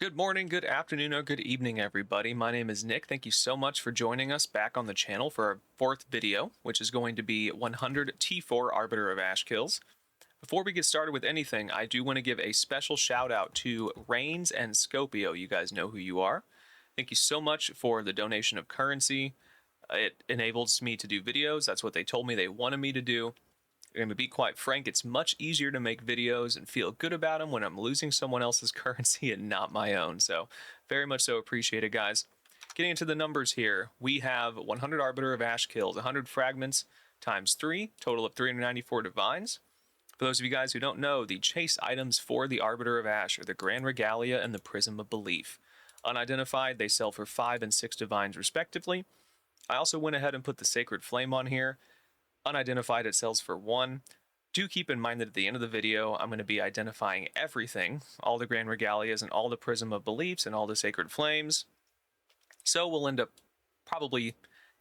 Good morning, good afternoon, or good evening, everybody. My name is Nick. Thank you so much for joining us back on the channel for our fourth video, which is going to be 100 T4 Arbiter of Ash kills. Before we get started with anything, I do want to give a special shout out to Reigns and Scopio. You guys know who you are. Thank you so much for the donation of currency. It enables me to do videos. That's what they told me they wanted me to do. And to be quite frank, it's much easier to make videos and feel good about them when I'm losing someone else's currency and not my own. So very much so appreciated, guys. Getting into the numbers here, we have 100 Arbiter of Ash kills, 100 fragments times 3, total of 394 divines. For those of you guys who don't know, the chase items for the Arbiter of Ash are the Grand Regalia and the Prism of Belief. Unidentified, they sell for 5 and 6 divines respectively. I also went ahead and put the Sacred Flame on here. Unidentified, it sells for 1. Do keep in mind that at the end of the video, I'm going to be identifying everything, all the Grand Regalias and all the Prism of Beliefs and all the Sacred Flames. So we'll end up probably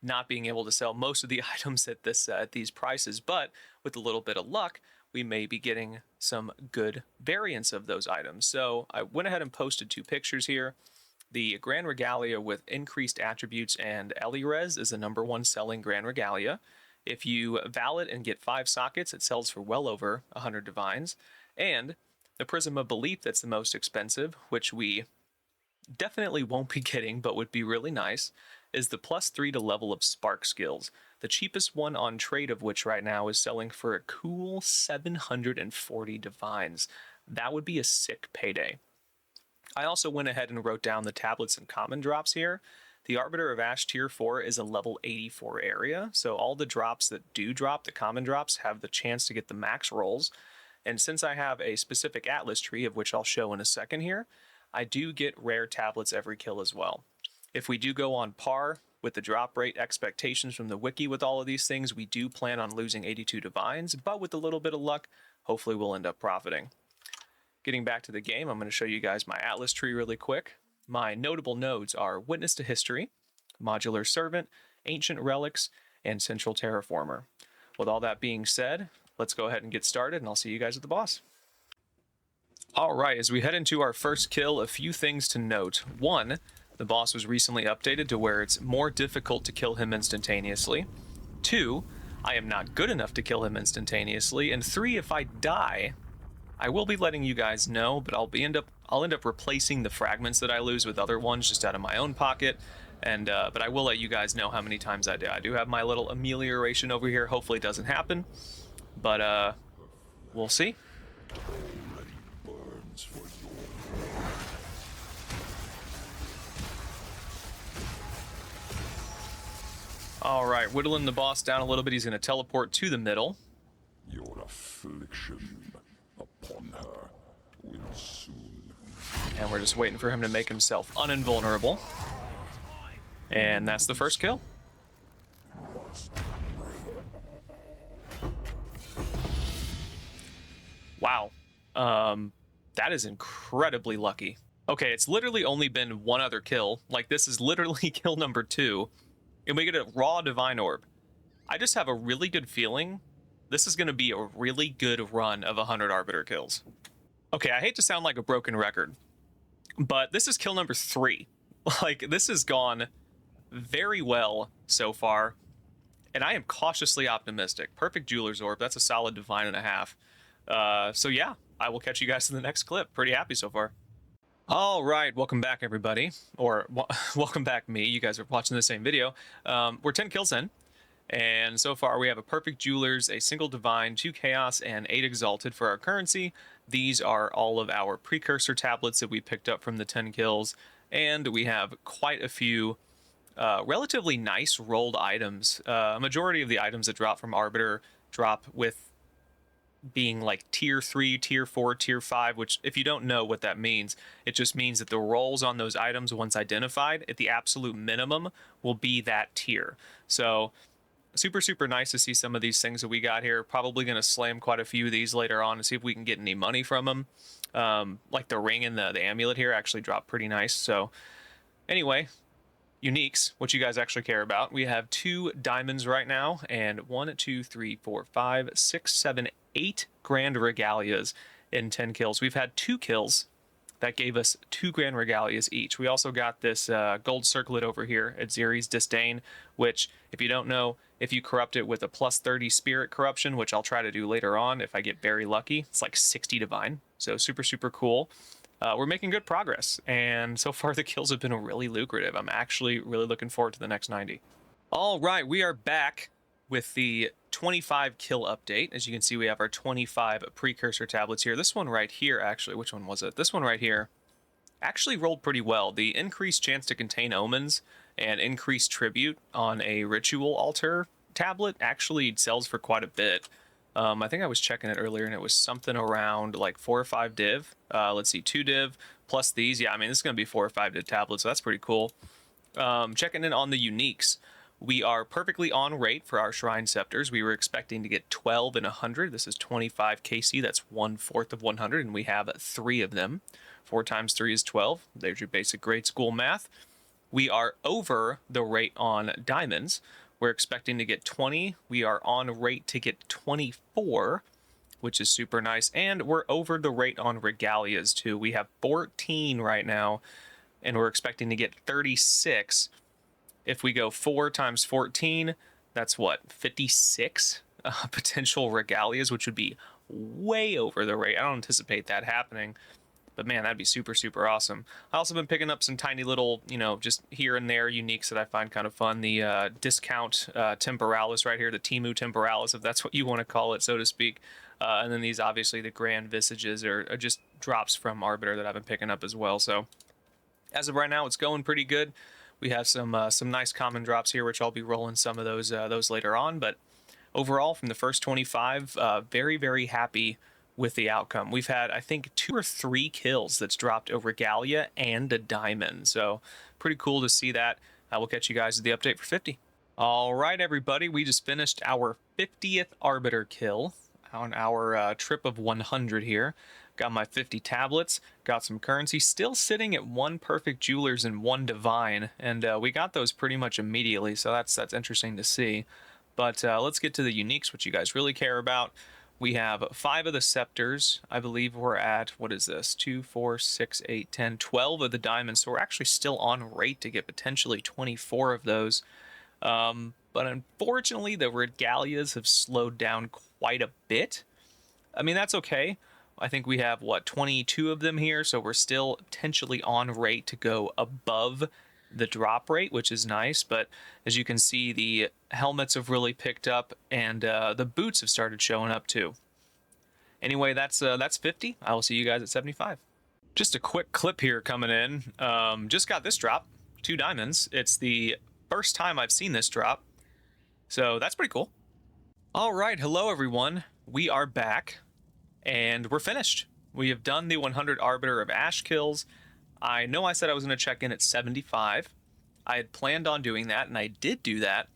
not being able to sell most of the items at these prices, but with a little bit of luck, we may be getting some good variants of those items. So I went ahead and posted 2 pictures here. The Grand Regalia with increased attributes and Elirez is the #1 selling Grand Regalia. If you valid and get 5 sockets, it sells for well over 100 divines. And the Prism of Belief that's the most expensive, which we definitely won't be getting, but would be really nice, is the +3 to level of Spark skills. The cheapest one on trade of which right now is selling for a cool 740 divines. That would be a sick payday. I also went ahead and wrote down the tablets and common drops here. The Arbiter of Ash Tier 4 is a level 84 area, so all the drops that do drop, the common drops, have the chance to get the max rolls. And since I have a specific Atlas tree, of which I'll show in a second here, I do get rare tablets every kill as well. If we do go on par with the drop rate expectations from the wiki with all of these things, we do plan on losing 82 divines, but with a little bit of luck, hopefully we'll end up profiting. Getting back to the game, I'm going to show you guys my Atlas tree really quick. My notable nodes are Witness to History, Modular Servant, Ancient Relics, and Central Terraformer. With all that being said, let's go ahead and get started, and I'll see you guys at the boss. Alright, as we head into our first kill, a few things to note. 1, the boss was recently updated to where it's more difficult to kill him instantaneously. 2, I am not good enough to kill him instantaneously. And 3, if I die, I will be letting you guys know, but I'll end up replacing the fragments that I lose with other ones just out of my own pocket. And but I will let you guys know how many times I die. I do have my little amelioration over here. Hopefully it doesn't happen, but we'll see. All right, whittling the boss down a little bit. He's going to teleport to the middle. Your affliction upon her will soon. And we're just waiting for him to make himself uninvulnerable. And that's the first kill. Wow. That is incredibly lucky. Okay, it's literally only been one other kill. Like, this is literally kill number 2. And we get a raw Divine Orb. I just have a really good feeling this is going to be a really good run of 100 Arbiter kills. Okay, I hate to sound like a broken record, but this is kill number 3. Like, this has gone very well so far, and I am cautiously optimistic. Perfect Jeweler's Orb, that's a solid Divine and a half. So yeah, I will catch you guys in the next clip. Pretty happy so far. All right, welcome back, everybody. Or, welcome back, me. You guys are watching the same video. We're 10 kills in. And so far we have a Perfect Jewelers, a single Divine, 2 Chaos, and 8 Exalted for our currency. These are all of our precursor tablets that we picked up from the 10 kills. And we have quite a few relatively nice rolled items. A majority of the items that drop from Arbiter drop with being like tier 3, tier 4, tier 5, which if you don't know what that means, it just means that the rolls on those items once identified at the absolute minimum will be that tier. So super nice to see some of these things that we got here. Probably going to slam quite a few of these later on and see if we can get any money from them. Like the ring and the amulet here actually dropped pretty nice. So anyway, uniques, what you guys actually care about. We have 2 diamonds right now, and 1, 2, 3, 4, 5, 6, 7, 8 Grand Regalias in 10 kills. We've had 2 kills That gave us 2 Grand Regalias each. We also got this gold circlet over here at Ziri's Disdain, which, if you don't know, if you corrupt it with a plus 30 spirit corruption, which I'll try to do later on if I get very lucky, it's like 60 divine. So super, super cool. We're making good progress, and so far the kills have been really lucrative. I'm actually really looking forward to the next 90. All right, we are back with the 25 kill update. As you can see, we have our 25 precursor tablets here. This one right here, actually, which one was it? This one right here actually rolled pretty well. The increased chance to contain omens and increased tribute on a ritual altar tablet actually sells for quite a bit. I think I was checking it earlier and it was something around like 4 or 5 div. Let's see, 2 div plus these. Yeah, I mean, this is going to be 4 or 5 div tablets, so that's pretty cool. Checking in on the uniques. We are perfectly on rate for our Shrine Scepters. We were expecting to get 12 and 100. This is 25 KC. That's 1/4 of 100, and we have 3 of them. 4 times 3 is 12. There's your basic grade school math. We are over the rate on diamonds. We're expecting to get 20. We are on rate to get 24, which is super nice. And we're over the rate on regalias, too. We have 14 right now, and we're expecting to get 36. If we go 4 times 14, that's what, 56 potential regalias, which would be way over the rate. I don't anticipate that happening, but man, that'd be super, super awesome. I also been picking up some tiny little, just here and there uniques that I find kind of fun. The discount temporalis right here, the Timu temporalis, if that's what you want to call it, so to speak. And then these, obviously, the grand visages are just drops from Arbiter that I've been picking up as well. So as of right now, it's going pretty good. We have some nice common drops here, which I'll be rolling some of those later on. But overall, from the first 25, very, very happy with the outcome. We've had, I think, 2 or 3 kills that's dropped a regalia and a diamond. So pretty cool to see that. We'll catch you guys at the update for 50. All right, everybody, we just finished our 50th Arbiter kill on our trip of 100 here. Got my 50 tablets, got some currency, still sitting at 1 perfect jewelers and 1 divine, and we got those pretty much immediately, so that's interesting to see. But let's get to the uniques, which you guys really care about. We have 5 of the scepters. I believe we're at, what is this, 2, 4, 6, 8, 10, 12 of the diamonds, so we're actually still on rate to get potentially 24 of those. But unfortunately, the regalias have slowed down quite a bit. I mean, that's okay. I think we have, 22 of them here, so we're still potentially on rate to go above the drop rate, which is nice. But as you can see, the helmets have really picked up, and the boots have started showing up too. Anyway, that's 50. I will see you guys at 75. Just a quick clip here coming in. Just got this drop, 2 diamonds. It's the first time I've seen this drop, so that's pretty cool. All right, hello everyone. We are back. And we're finished. We have done the 100 Arbiter of Ash kills. I know I said I was going to check in at 75. I had planned on doing that, and I did do that.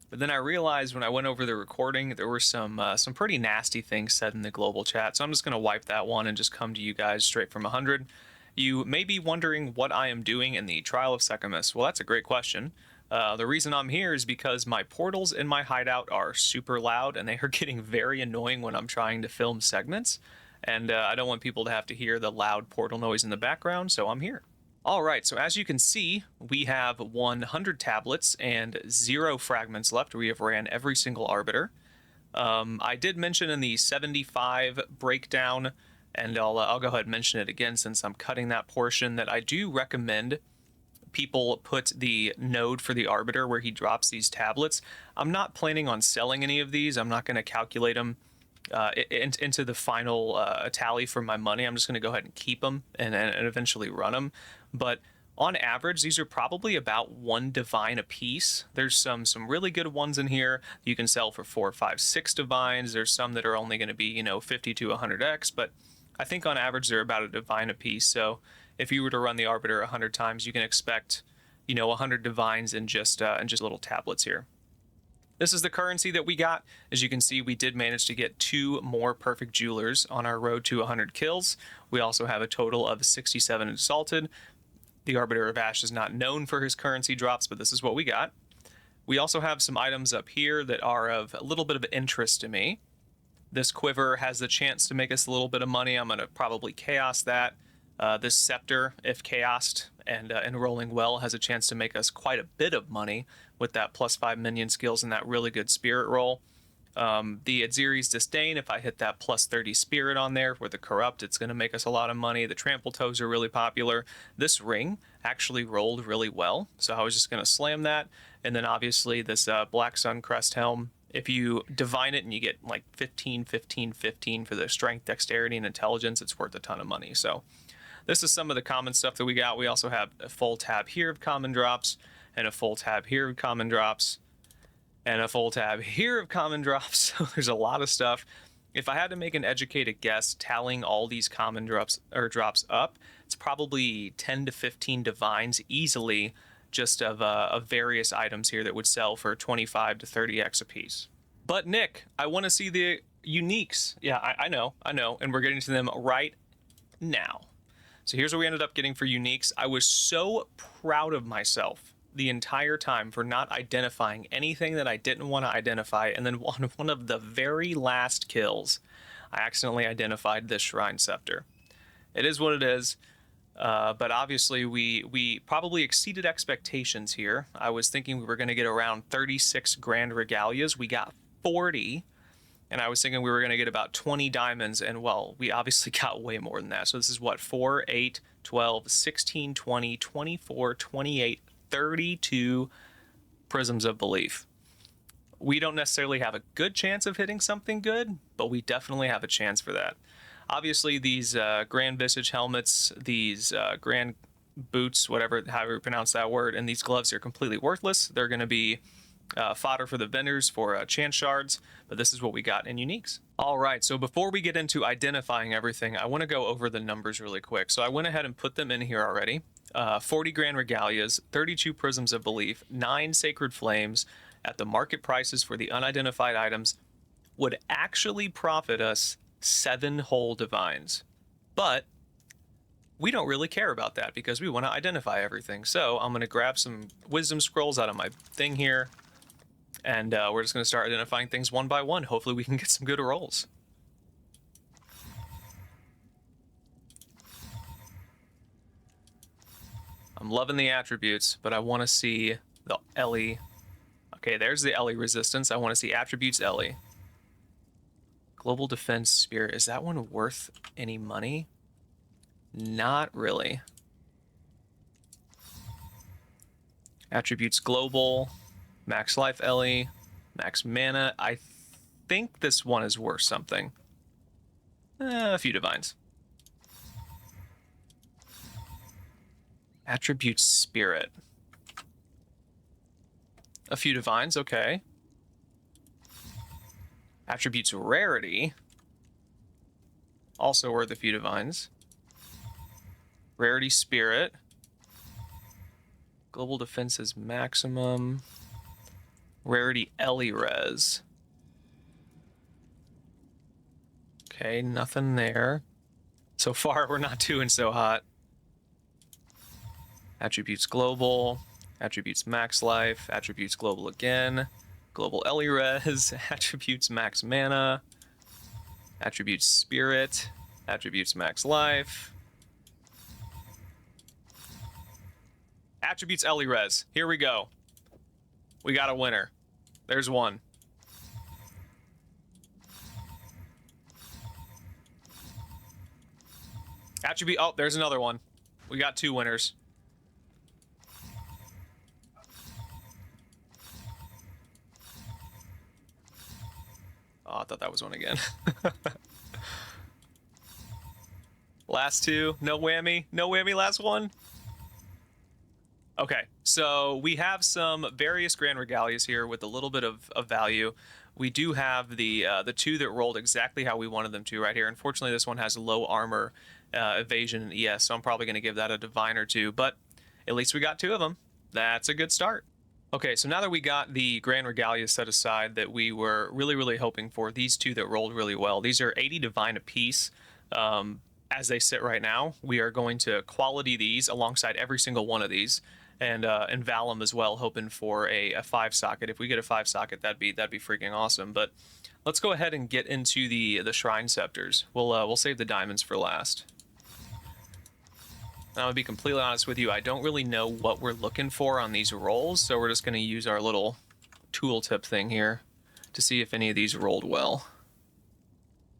But then I realized when I went over the recording, there were some pretty nasty things said in the global chat. So I'm just going to wipe that one and just come to you guys straight from 100. You may be wondering what I am doing in the Trial of Secamus. Well, that's a great question. The reason I'm here is because my portals in my hideout are super loud, and they are getting very annoying when I'm trying to film segments. And I don't want people to have to hear the loud portal noise in the background, so I'm here. All right, so as you can see, we have 100 tablets and 0 fragments left. We have ran every single Arbiter. I did mention in the 75 breakdown, and I'll go ahead and mention it again since I'm cutting that portion, that I do recommend people put the node for the Arbiter where he drops these tablets. I'm not planning on selling any of these. I'm not going to calculate them into the final tally for my money. I'm just going to go ahead and keep them and eventually run them. But on average, these are probably about 1 divine a piece. There's some really good ones in here you can sell for 4, 5, 6 divines. There's some that are only going to be 50 to 100x, but I think on average they're about a divine a piece. So if you were to run the Arbiter 100 times, you can expect, 100 divines in just little tablets here. This is the currency that we got. As you can see, we did manage to get 2 more perfect jewelers on our road to 100 kills. We also have a total of 67 assaulted. The Arbiter of Ash is not known for his currency drops, but this is what we got. We also have some items up here that are of a little bit of interest to me. This quiver has the chance to make us a little bit of money. I'm going to probably chaos that. This scepter, if chaosed and rolling well, has a chance to make us quite a bit of money with that +5 minion skills and that really good spirit roll. The Adziri's Disdain, if I hit that +30 spirit on there with the corrupt, it's going to make us a lot of money. The trample toes are really popular. This ring actually rolled really well, so I was just going to slam that. And then obviously this Black Sun Crest helm, if you divine it and you get like 15, 15, 15 for the strength, dexterity, and intelligence, it's worth a ton of money. So this is some of the common stuff that we got. We also have a full tab here of common drops, and a full tab here of common drops, and a full tab here of common drops. So there's a lot of stuff. If I had to make an educated guess, tallying all these common drops up, it's probably 10 to 15 divines easily, just of various items here that would sell for 25 to 30x a piece. But Nick, I want to see the uniques. Yeah, I know, and we're getting to them right now. So here's what we ended up getting for uniques. I was so proud of myself the entire time for not identifying anything that I didn't want to identify, and then one of the very last kills, I accidentally identified this Shrine Scepter. It is what it is, but obviously we probably exceeded expectations here. I was thinking we were going to get around 36 grand regalias. We got 40. And I was thinking we were going to get about 20 diamonds, and well, we obviously got way more than that. So this is what, 4, 8, 12, 16, 20, 24, 28, 32 Prisms of Belief. We don't necessarily have a good chance of hitting something good, but we definitely have a chance for that. Obviously, these Grand Visage helmets, these Grand boots, however you pronounce that word, and these gloves are completely worthless. They're going to be fodder for the vendors for chance shards, but this is what we got in uniques. All right, so before we get into identifying everything, I want to go over the numbers really quick. So I went ahead and put them in here already. 40 grand regalias, 32 prisms of belief, 9 sacred flames at the market prices for the unidentified items would actually profit us 7 whole divines. But we don't really care about that because we want to identify everything. So I'm going to grab some wisdom scrolls out of my thing here, and we're just going to start identifying things one by one. Hopefully we can get some good rolls. I'm loving the attributes, but I want to see the Ellie. Okay, there's the Ellie resistance. I want to see attributes Ellie. Global defense spirit. Is that one worth any money? Not really. Attributes global. Max life Ellie. Max mana. I think this one is worth something. A few divines. Attributes spirit. A few divines, okay. Attributes rarity. Also worth a few divines. Rarity spirit. Global defense is maximum. Rarity Ellie res. Okay, nothing there. So far, we're not doing so hot. Attributes global. Attributes max life. Attributes global again. Global Ellie res. Attributes max mana. Attributes spirit. Attributes max life. Attributes Ellie res. Here we go. We got a winner. There's one. Attribute. Oh, there's another one. We got 2 winners. Oh, I thought that was one again. Last 2. No whammy. No whammy, last one. Okay, so we have some various Grand Regalias here with a little bit of value. We do have the 2 that rolled exactly how we wanted them to right here. Unfortunately, this one has low armor, evasion, and ES, so I'm probably going to give that a divine or 2, but at least we got 2 of them. That's a good start. Okay, so now that we got the Grand Regalia set aside that we were really hoping for, these 2 that rolled really well, these are 80 divine apiece. As they sit right now, we are going to quality these alongside every single one of these, and Valum as well, hoping for a 5 socket. If we get a 5 socket, that'd be freaking awesome. But let's go ahead and get into the Shrine Scepters. We'll save the diamonds for last. I'm gonna be completely honest with you, I don't really know what we're looking for on these rolls, so we're just gonna use our little tooltip thing here to see if any of these rolled well.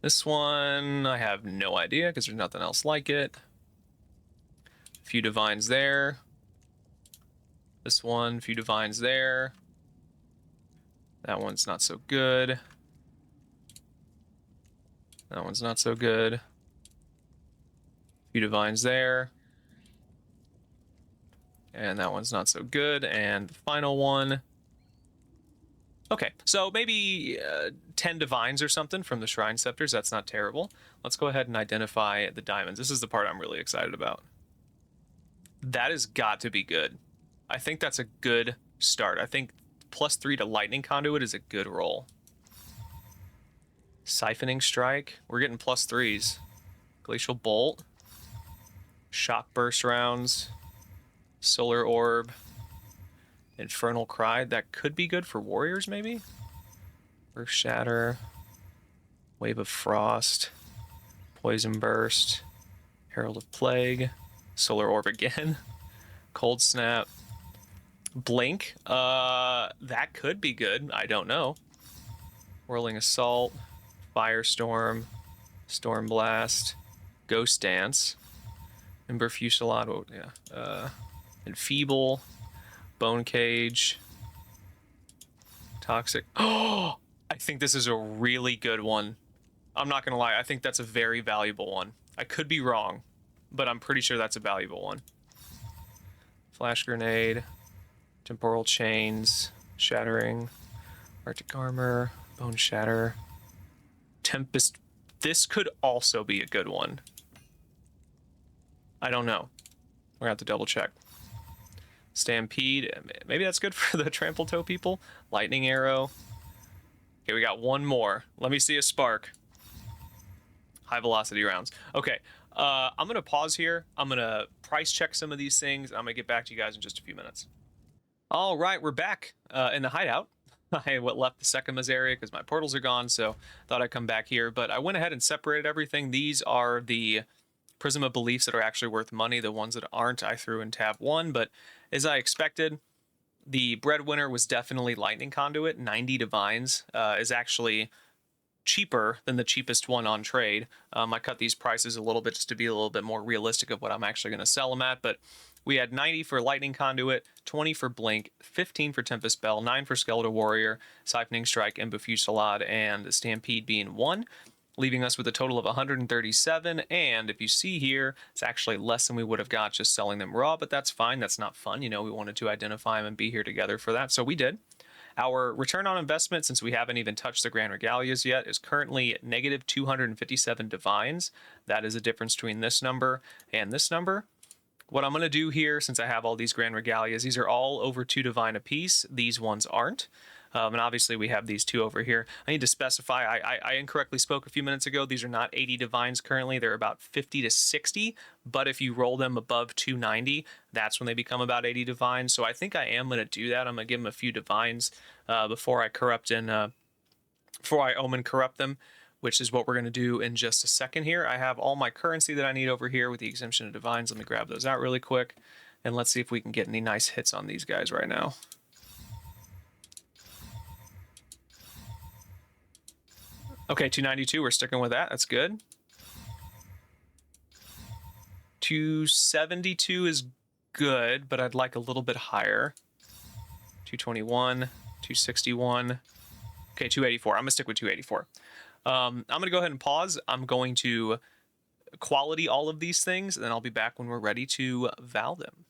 This one, I have no idea because there's nothing else like it. A few divines there. This one, a few divines there. That one's not so good. That one's not so good. A few divines there. And that one's not so good. And the final one. Okay, so maybe 10 divines or something from the Shrine Scepters. That's not terrible. Let's go ahead and identify the diamonds. This is the part I'm really excited about. That has got to be good. I think that's a good start. I think +3 to Lightning Conduit is a good roll. Siphoning Strike. We're getting +3s. Glacial Bolt. Shock Burst rounds. Solar Orb. Infernal Cry. That could be good for warriors, maybe? Earth Shatter. Wave of Frost. Poison Burst. Herald of Plague. Solar Orb again. Cold Snap. Blink. That could be good. I don't know. Whirling Assault. Firestorm. Storm Blast. Ghost Dance. Ember Fusillade. Oh, yeah. Enfeeble. Bone Cage. Toxic. Oh, I think this is a really good one. I'm not gonna lie, I think that's a very valuable one. I could be wrong, but I'm pretty sure that's a valuable one. Flash Grenade. Temporal Chains. Shattering. Arctic Armor. Bone Shatter. Tempest. This could also be a good one. I don't know. We're gonna have to double check. Stampede. Maybe that's good for the Trample Toe people. Lightning Arrow. Okay, we got one more. Let me see a spark. High velocity rounds. Okay, I'm going to pause here. I'm going to price check some of these things. I'm going to get back to you guys in just a few minutes. All right, we're back in the hideout. I left the Sekima's area because my portals are gone, so thought I'd come back here. But I went ahead and separated everything. These are the Prism of Beliefs that are actually worth money. The ones that aren't, I threw in tab 1. But as I expected, the breadwinner was definitely Lightning Conduit. 90 divines is actually cheaper than the cheapest one on trade. I cut these prices a little bit just to be a little bit more realistic of what I'm actually going to sell them at. But we had 90 for Lightning Conduit, 20 for Blink, 15 for Tempest Bell, 9 for Skeletal Warrior, Siphoning Strike, Ember Fusillade, and Stampede being 1. Leaving us with a total of 137, and if you see here, it's actually less than we would have got just selling them raw, but that's fine. That's not fun. You know, we wanted to identify them and be here together for that, so we did. Our return on investment, since we haven't even touched the Grand Regalias yet, is currently negative 257 divines. That is a difference between this number and this number. What I'm going to do here, since I have all these Grand Regalias, these are all over 2 divine apiece. These ones aren't. And obviously we have these 2 over here. I need to specify, I incorrectly spoke a few minutes ago. These are not 80 divines currently. They're about 50 to 60. But if you roll them above 290, that's when they become about 80 divines. So I think I am going to do that. I'm going to give them a few divines before I Omen Corrupt them, which is what we're going to do in just a second here. I have all my currency that I need over here with the exemption of divines. Let me grab those out really quick. And let's see if we can get any nice hits on these guys right now. Okay, 292, we're sticking with that. That's good. 272 is good, but I'd like a little bit higher. 221, 261. Okay, 284. I'm going to stick with 284. I'm going to go ahead and pause. I'm going to quality all of these things, and then I'll be back when we're ready to val them.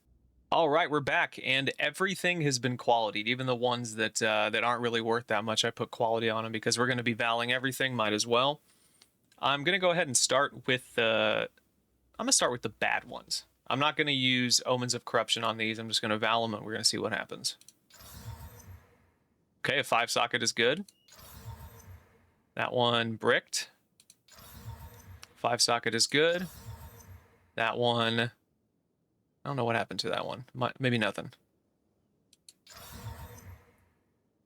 All right, we're back, and everything has been qualitied, even the ones that that aren't really worth that much. I put quality on them because we're going to be valing everything. Might as well. I'm going to go ahead and start with the. I'm going to start with the bad ones. I'm not going to use Omens of Corruption on these. I'm just going to val them, and we're going to see what happens. Okay, a 5 socket is good. That one bricked. 5 socket is good. That one. I don't know what happened to that one. Maybe nothing.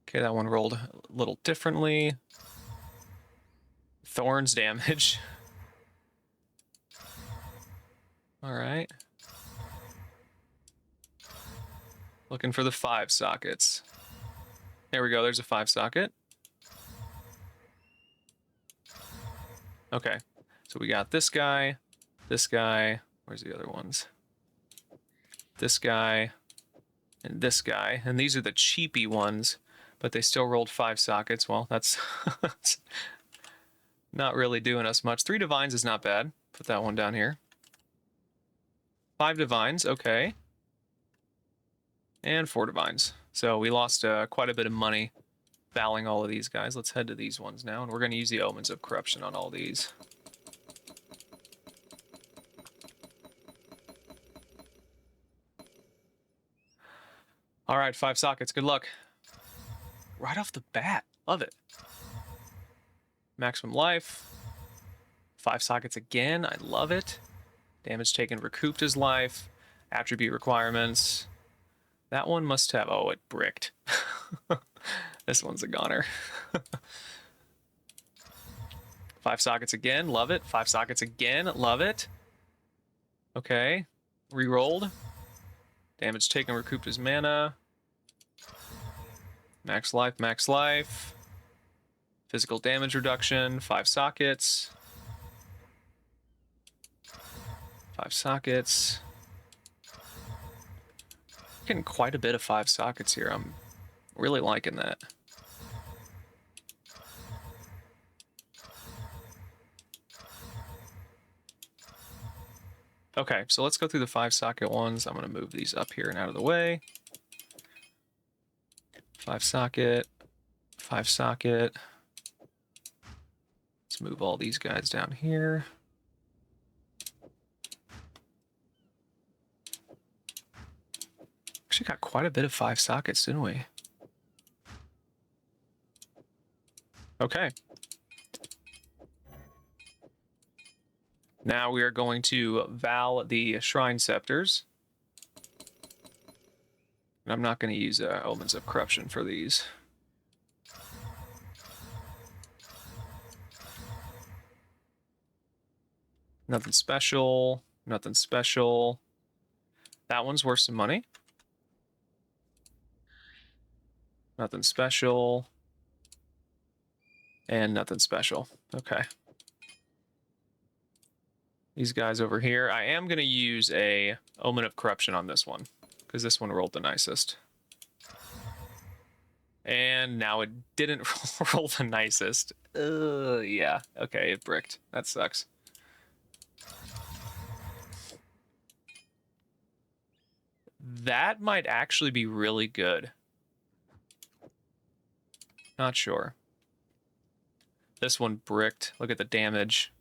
Okay, that one rolled a little differently. Thorns damage. All right. Looking for the 5 sockets. There we go. There's a 5 socket. Okay. So we got this guy. This guy. Where's the other ones? This guy. And this guy. And these are the cheapy ones. But they still rolled 5 sockets. Well, that's not really doing us much. 3 divines is not bad. Put that one down here. 5 divines. Okay. And 4 divines. So we lost quite a bit of money valing all of these guys. Let's head to these ones now. And we're going to use the Omens of Corruption on all these. All right, 5 sockets. Good luck. Right off the bat. Love it. Maximum life. 5 sockets again. I love it. Damage taken recouped his life. Attribute requirements. That one must have... Oh, it bricked. This one's a goner. 5 sockets again. Love it. 5 sockets again. Love it. Okay. Rerolled. Damage taken recouped his mana. Max life, max life. Physical damage reduction. 5 sockets. 5 sockets. Getting quite a bit of 5 sockets here. I'm really liking that. Okay, so let's go through the 5 socket ones. I'm going to move these up here and out of the way. 5 socket. 5 socket. Let's move all these guys down here. Actually got quite a bit of 5 sockets, didn't we? Okay. Now we are going to Val the Shrine Scepters. And I'm not going to use Omens of Corruption for these. Nothing special. Nothing special. That one's worth some money. Nothing special. And nothing special. Okay. These guys over here. I am going to use a Omen of Corruption on this one, because this one rolled the nicest. And now it didn't roll the nicest. Yeah. Okay, it bricked. That sucks. That might actually be really good. Not sure. This one bricked. Look at the damage.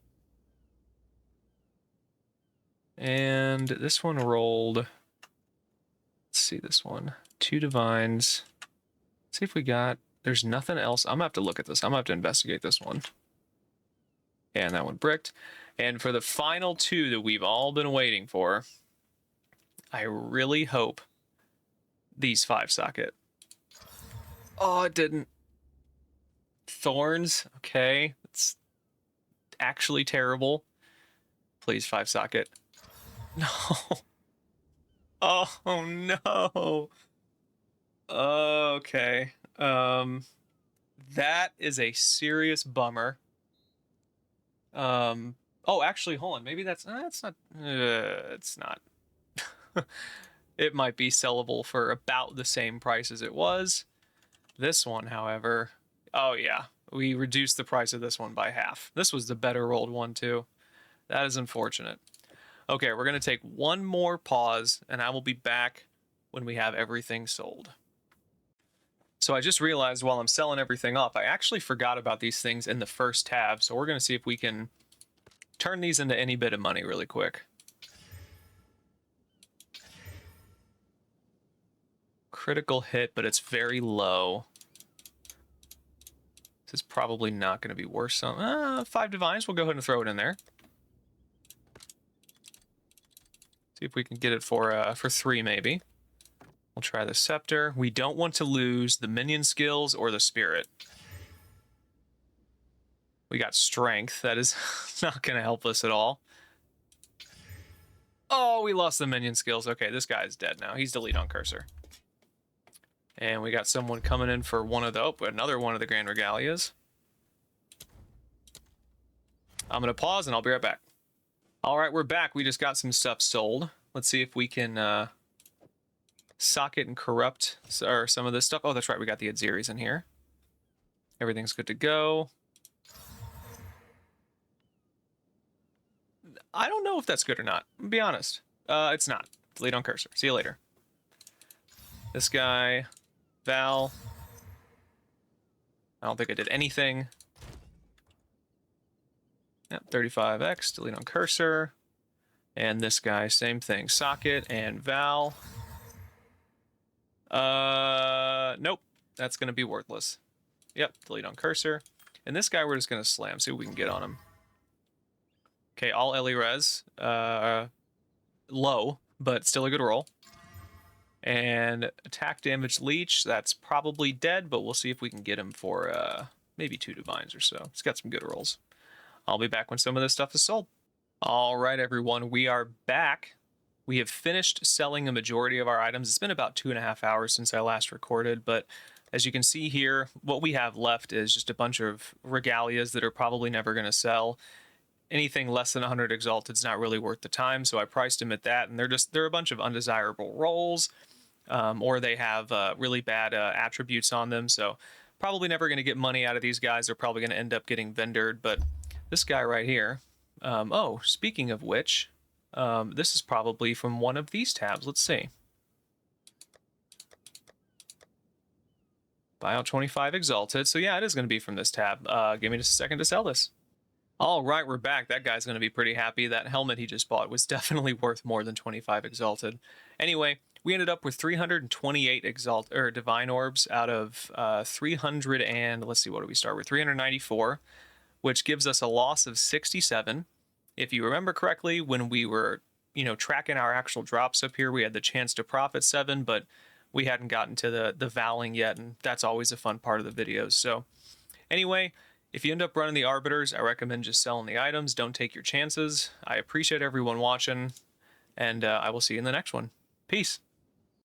And this one rolled... Let's see this one. 2 divines. Let's see if we got... There's nothing else. I'm going to have to look at this. I'm going to have to investigate this one. And that one bricked. And for the final 2 that we've all been waiting for, I really hope these 5 socket. Oh, it didn't. Thorns. Okay. It's actually terrible. Please, 5 socket. No. Oh, no. Okay. That is a serious bummer. Oh, actually, hold on. Maybe that's not, it's not. It might be sellable for about the same price as it was. This one, however, oh yeah, we reduced the price of this one by half. This was the better rolled one too. That is unfortunate. Okay, we're going to take one more pause, and I will be back when we have everything sold. So I just realized while I'm selling everything off, I actually forgot about these things in the first tab, so we're going to see if we can turn these into any bit of money really quick. Critical hit, but it's very low. This is probably not going to be worth some. 5 divines, we'll go ahead and throw it in there. See if we can get it for 3 maybe. We'll try the scepter. We don't want to lose the minion skills or the spirit. We got strength. That is not going to help us at all. Oh, we lost the minion skills. Okay, this guy is dead now. He's delete on cursor. And we got someone coming in for another one of the Grand Regalias. I'm going to pause and I'll be right back. All right, we're back. We just got some stuff sold. Let's see if we can socket and corrupt some of this stuff. Oh, that's right. We got the Adzeris in here. Everything's good to go. I don't know if that's good or not. I'll be honest. It's not. Delete on cursor. See you later. This guy, Val. I don't think I did anything. Yep, 35x, delete on cursor. And this guy, same thing. Socket and Val. Nope. That's going to be worthless. Yep, delete on cursor. And this guy we're just going to slam, see what we can get on him. Okay, all Ellie res. Low, but still a good roll. And attack damage leech, that's probably dead, but we'll see if we can get him for maybe 2 divines or so. He's got some good rolls. I'll be back when some of this stuff is sold. All right, everyone, we are back. We have finished selling a majority of our items. It's been about 2.5 hours since I last recorded, but as you can see here, what we have left is just a bunch of regalias that are probably never going to sell. Anything less than 100 exalted's not really worth the time, so I priced them at that, and they're a bunch of undesirable rolls, or they have really bad attributes on them, so probably never going to get money out of these guys. They're probably going to end up getting vendored, but this guy right here, oh, speaking of which, this is probably from one of these tabs. Let's see. Buy out 25 exalted. So yeah, it is going to be from this tab. Give me just a second to sell this. All right, we're back. That guy's going to be pretty happy. That helmet he just bought was definitely worth more than 25 exalted. Anyway, we ended up with 328 divine orbs out of 300 and let's see, what do we start with? 394, which gives us a loss of 67. If you remember correctly, when we were, tracking our actual drops up here, we had the chance to profit 7, but we hadn't gotten to the valing yet, and that's always a fun part of the videos. So anyway, if you end up running the Arbiters, I recommend just selling the items. Don't take your chances. I appreciate everyone watching, and I will see you in the next one. Peace.